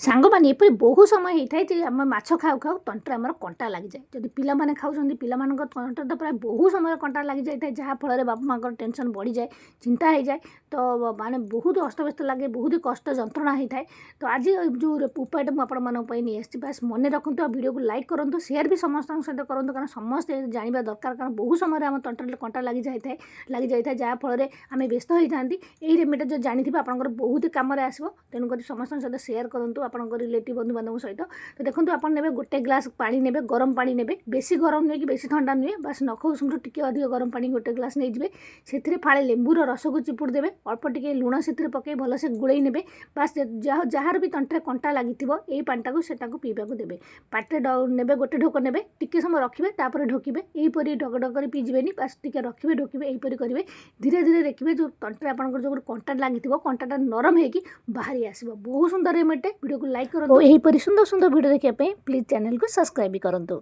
ସାଙ୍ଗମାନେ ଏପରି ବହୁ ସମୟ ହେଇଥାଏ ଯେ ଆମେ ମାଛ ଖାଉ ଖାଉ ତଣ୍ଟିରେ ଆମର କଣ୍ଟା ଲାଗିଯାଏ। ଯଦି ପିଲାମାନେ ଖାଉଛନ୍ତି ପିଲାମାନଙ୍କ ତଣ୍ଟିରେ ତ ପ୍ରାୟ ବହୁ ସମୟ କଣ୍ଟା ଲାଗିଯାଇଥାଏ, ଯାହାଫଳରେ ବାପା ମାଆଙ୍କର ଟେନସନ୍ ବଢ଼ିଯାଏ, ଚିନ୍ତା ହେଇଯାଏ। ତ ମାନେ ବହୁତ ଅସ୍ତବ୍ୟସ୍ତ ଲାଗେ, ବହୁତ କଷ୍ଟ ଯନ୍ତ୍ରଣା ହେଇଥାଏ। ତ ଆଜି ଯେଉଁ ଉପାୟଟା ମୁଁ ଆପଣମାନଙ୍କ ପାଇଁ ନେଇ ଆସିଛି, ବାସ୍ ମନେ ରଖନ୍ତୁ ଆଉ ଭିଡ଼ିଓକୁ ଲାଇକ୍ କରନ୍ତୁ, ସେୟାର ବି ସମସ୍ତଙ୍କ ସହିତ କରନ୍ତୁ, କାରଣ ସମସ୍ତେ ଜାଣିବା ଦରକାର। କାରଣ ବହୁ ସମୟରେ ଆମ ତଣ୍ଟିରେ କଣ୍ଟା ଲାଗିଯାଇଥାଏ ଯାହାଫଳରେ ଆମେ ବ୍ୟସ୍ତ ହୋଇଥାନ୍ତି। ଏହି ରେମେଡ଼ିଟା ଯଦି ଜାଣିଥିବେ ଆପଣଙ୍କର ବହୁତ କାମରେ ଆସିବ। ତେଣୁକରି ସମସ୍ତଙ୍କ ସହିତ ସେୟାର କରନ୍ତୁ, ଆପଣଙ୍କ ରିଲେଟିଭ୍ ବନ୍ଧୁବାନ୍ଧବଙ୍କ ସହିତ। ତ ଦେଖନ୍ତୁ, ଆପଣ ନେବେ ଗୋଟେ ଗ୍ଲାସ୍ ପାଣି ନେବେ, ଗରମ ପାଣି ନେବେ, ବେଶୀ ଗରମ ନୁହେଁ କି ବେଶୀ ଥଣ୍ଡା ନୁହେଁ, ବାସ୍ ନଖ ଉଷୁମଠୁ ଟିକେ ଅଧିକ ଗରମ ପାଣି ଗୋଟେ ଗ୍ଲାସ୍ ନେଇଯିବେ। ସେଥିରେ ଫାଳେ ଲେମ୍ବୁର ରସକୁ ଚିପୁଡ଼ି ଦେବେ, ଅଳ୍ପ ଟିକେ ଲୁଣ ସେଥିରେ ପକାଇ ଭଲସେ ଗୋଳେଇ ନେବେ। ବାସ୍ ଯାହାର ବି ତଣ୍ଟିରେ କଣ୍ଟା ଲାଗିଥିବ ଏଇ ପାଣିଟାକୁ ସେଟାକୁ ପିଇବାକୁ ଦେବେ। ପାଟିରେ ନେବେ, ଗୋଟେ ଢୋକ ନେବେ, ଟିକେ ସମୟ ରଖିବେ, ତାପରେ ଢୋକିବେ। ଏହିପରି ଢକ ଢକ କରି ପିଇଯିବେନି, ବାସ୍ ଟିକେ ରଖିବେ, ଢୋକିବେ, ଏହିପରି କରିବେ। ଧୀରେ ଧୀରେ ଦେଖିବେ ଯେଉଁ ତଣ୍ଟିରେ ଆପଣଙ୍କର ଯେଉଁ କଣ୍ଟା ଲାଗିଥିବ କଣ୍ଟାଟା ନରମ ହେଇକି ବାହାରି ଆସିବ। ବହୁତ ସୁନ୍ଦର ରେମେଡ଼ିଟେ। ଭିଡ଼ିଓକୁ ଲାଇକ୍ କରନ୍ତୁ। ଏହିପରି ସୁନ୍ଦର ସୁନ୍ଦର ଭିଡ଼ିଓ ଦେଖିବା ପାଇଁ ପ୍ଲିଜ୍ ଚ୍ୟାନେଲକୁ ସବସ୍କ୍ରାଇବ୍ କରନ୍ତୁ।